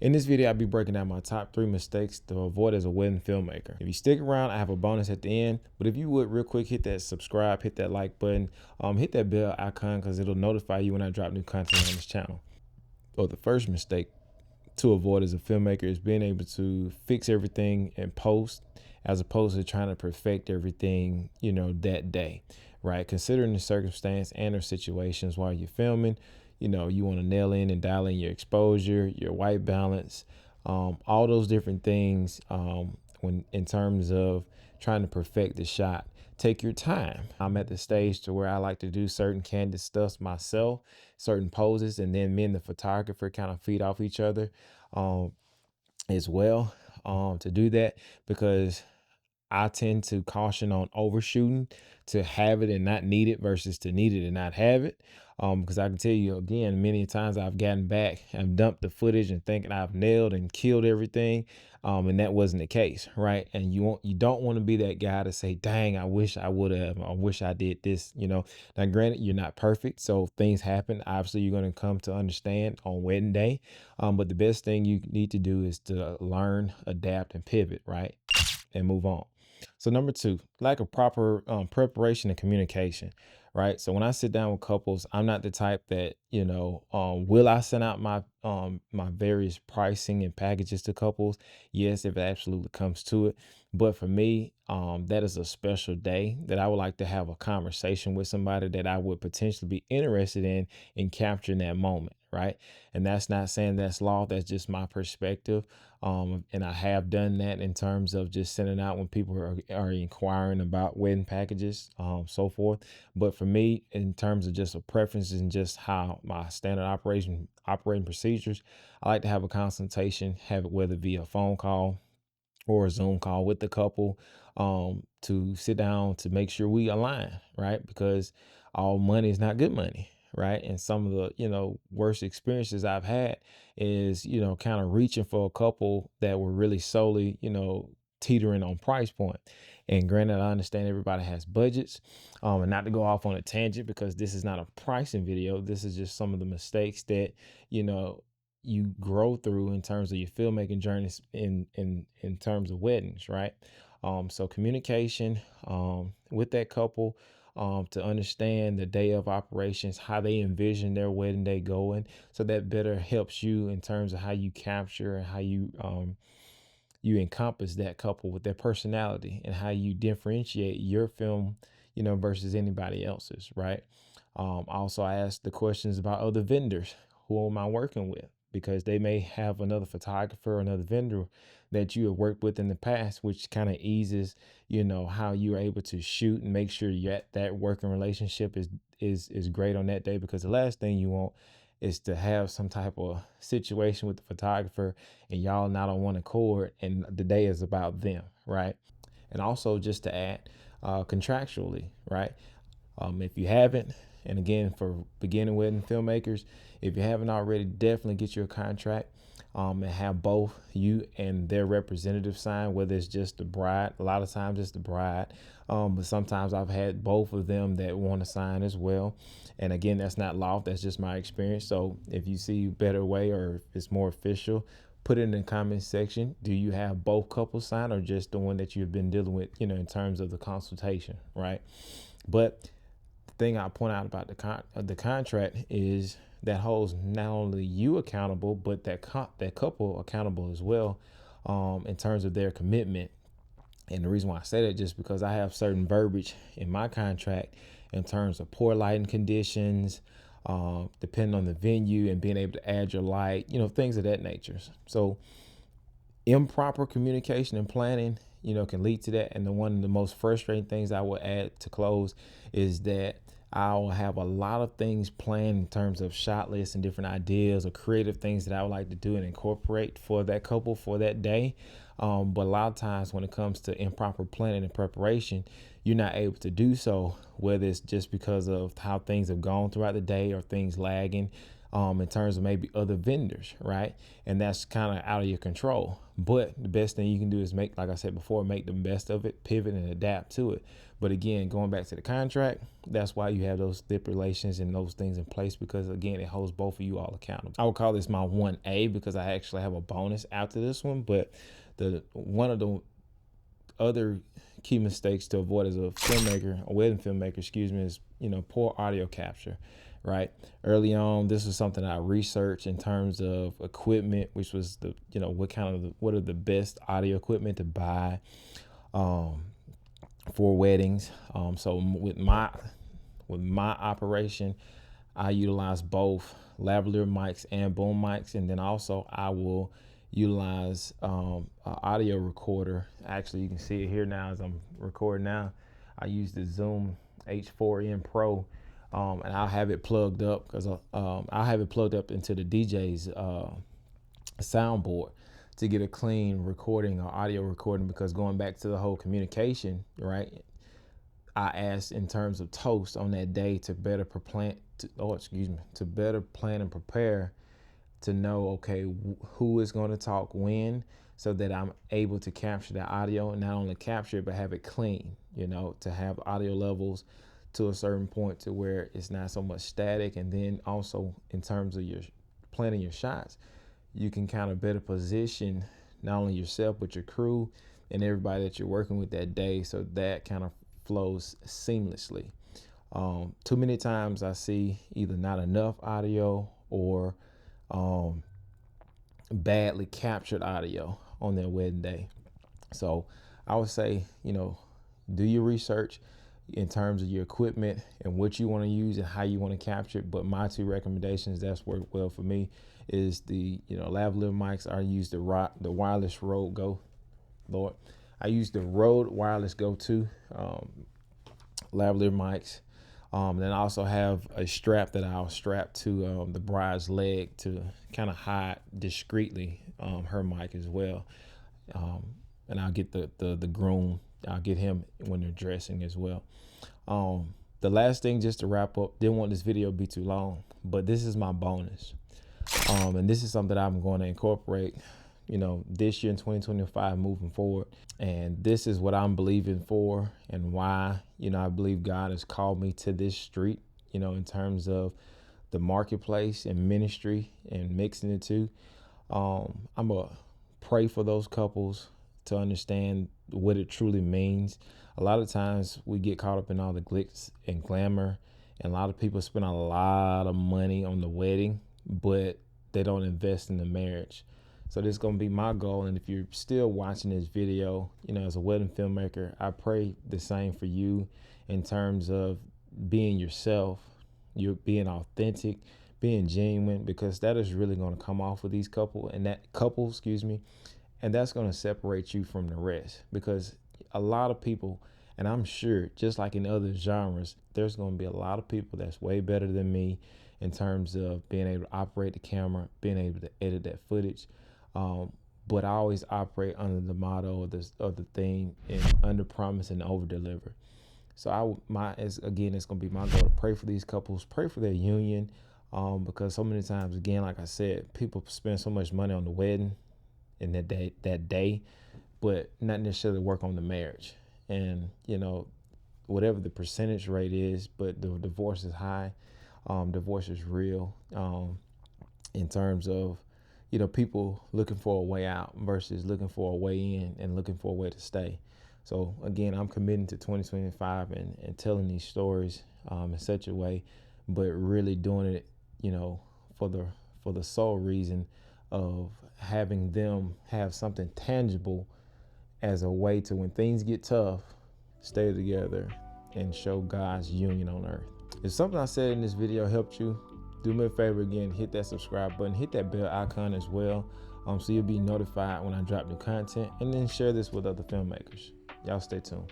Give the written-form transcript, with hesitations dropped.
In this video, I'll be breaking down my top 3 mistakes to avoid as a wedding filmmaker. If you stick around, I have a bonus at the end. But if you would real quick, hit that subscribe, hit that like button, hit that bell icon because it'll notify you when I drop new content on this channel. So the first mistake to avoid as a filmmaker is being able to fix everything in post as opposed to trying to perfect everything, that day, right? Considering the circumstance and the situations while you're filming, you want to nail in and dial in your exposure, your white balance, all those different things when in terms of trying to perfect the shot. Take your time. I'm at the stage to where I like to do certain candid stuff myself, certain poses, and then me and the photographer kind of feed off each other um, as well to do that, because I tend to caution on overshooting to have it and not need it versus to need it and not have it. Because I can tell you again, many times I've gotten back and dumped the footage and thinking I've nailed and killed everything. And that wasn't the case, right? And you don't want to be that guy to say, dang, I wish I would have, I wish I did this, Now granted, you're not perfect, so things happen. Obviously, you're going to come to understand on wedding day. But the best thing you need to do is to learn, adapt, and pivot, right? And move on. So number 2, lack of proper preparation and communication, right? So when I sit down with couples, I'm not the type that, will I send out my various pricing and packages to couples? Yes, if it absolutely comes to it. But for me, that is a special day that I would like to have a conversation with somebody that I would potentially be interested in capturing that moment, right? And that's not saying that's law. That's just my perspective. And I have done that in terms of just sending out when people are inquiring about wedding packages, so forth. But for me, in terms of just a preference and just how my standard operating procedures, I like to have a consultation, have it whether via phone call or a Zoom call with the couple, to sit down to make sure we align, right? Because all money is not good money, right? And some of the, worst experiences I've had is, kind of reaching for a couple that were really solely, teetering on price point. And granted, I understand everybody has budgets, and not to go off on a tangent because this is not a pricing video. This is just some of the mistakes that, you know, you grow through in terms of your filmmaking journeys in terms of weddings, right? So communication with that couple, to understand the day of operations, how they envision their wedding day going, so that better helps you in terms of how you capture and how you encompass that couple with their personality and how you differentiate your film, versus anybody else's, right? Also, I asked the questions about other vendors. Who am I working with? Because they may have another photographer or another vendor that you have worked with in the past, which kind of eases, how you're able to shoot and make sure that working relationship is great on that day. Because the last thing you want is to have some type of situation with the photographer and y'all not on one accord and the day is about them, right? And also just to add, contractually, right? If you haven't, and again, for beginning wedding filmmakers, if you haven't already, definitely get you a contract, and have both you and their representative sign, whether it's just the bride. A lot of times it's the bride, but sometimes I've had both of them that want to sign as well. And again, that's not law. That's just my experience. So if you see a better way or if it's more official, put it in the comment section. Do you have both couples sign or just the one that you've been dealing with, in terms of the consultation, right? But thing I point out about the contract is that holds not only you accountable, but that couple accountable as well, in terms of their commitment. And the reason why I say that just because I have certain verbiage in my contract in terms of poor lighting conditions, depending on the venue and being able to add your light, things of that nature. So improper communication and planning, can lead to that. And one of the most frustrating things I will add to close is that I'll have a lot of things planned in terms of shot lists and different ideas or creative things that I would like to do and incorporate for that couple for that day. But a lot of times when it comes to improper planning and preparation, you're not able to do so, whether it's just because of how things have gone throughout the day or things lagging. in terms of maybe other vendors, right? And that's kind of out of your control. But the best thing you can do is make, like I said before, make the best of it, pivot and adapt to it. But again, going back to the contract, that's why you have those stipulations and those things in place, because again, it holds both of you all accountable. I would call this my 1A because I actually have a bonus after this one. But one of the other key mistakes to avoid as a filmmaker, a wedding filmmaker, is, poor audio capture, right? Early on, this was something I researched in terms of equipment, which was what are the best audio equipment to buy for weddings. So with my operation, I utilize both lavalier mics and boom mics, and then also I will utilize an audio recorder. Actually, you can see it here now as I'm recording now. I use the Zoom H4n Pro, and I'll have it plugged up because I'll have it plugged up into the DJ's soundboard to get a clean recording or audio recording. Because going back to the whole communication, right? I asked in terms of toast on that day to better plan and prepare, to know, okay, who is going to talk when, so that I'm able to capture the audio, and not only capture it, but have it clean, to have audio levels to a certain point to where it's not so much static. And then also in terms of your planning your shots, you can kind of better position not only yourself, but your crew and everybody that you're working with that day, so that kind of flows seamlessly. Too many times I see either not enough audio or badly captured audio on their wedding day. So I would say, do your research in terms of your equipment and what you want to use and how you want to capture it. But my two recommendations that's worked well for me is the lavalier mics. I use the wireless Rode Go. Lord, I use the Rode Wireless Go 2 lavalier mics. Then I also have a strap that I'll strap to the bride's leg to kind of hide discreetly her mic as well. And I'll get the groom, I'll get him when they're dressing as well. The last thing, just to wrap up, didn't want this video to be too long, but this is my bonus. And this is something I'm going to incorporate this year in 2025 moving forward. And this is what I'm believing for, and why, I believe God has called me to this street, in terms of the marketplace and ministry and mixing the two. I'm going to pray for those couples to understand what it truly means. A lot of times we get caught up in all the glitz and glamour, and a lot of people spend a lot of money on the wedding, but they don't invest in the marriage. So this is going to be my goal. And if you're still watching this video, as a wedding filmmaker, I pray the same for you in terms of being yourself, you're being authentic, being genuine, because that is really going to come off with these couples, and that's going to separate you from the rest. Because a lot of people, and I'm sure just like in other genres, there's going to be a lot of people that's way better than me in terms of being able to operate the camera, being able to edit that footage. But I always operate under the motto of the thing, and under promise and over deliver. So it's going to be my goal to pray for these couples, pray for their union, because so many times, again, like I said, people spend so much money on the wedding and that day, but not necessarily work on the marriage. And whatever the percentage rate is, but the divorce is high. Divorce is real, in terms of people looking for a way out versus looking for a way in and looking for a way to stay. So again, I'm committing to 2025 and telling these stories in such a way, but really doing it, for the sole reason of having them have something tangible as a way to, when things get tough, stay together and show God's union on earth. If something I said in this video helped you, do me a favor again, hit that subscribe button, hit that bell icon as well, so you'll be notified when I drop new content, and then share this with other filmmakers. Y'all stay tuned.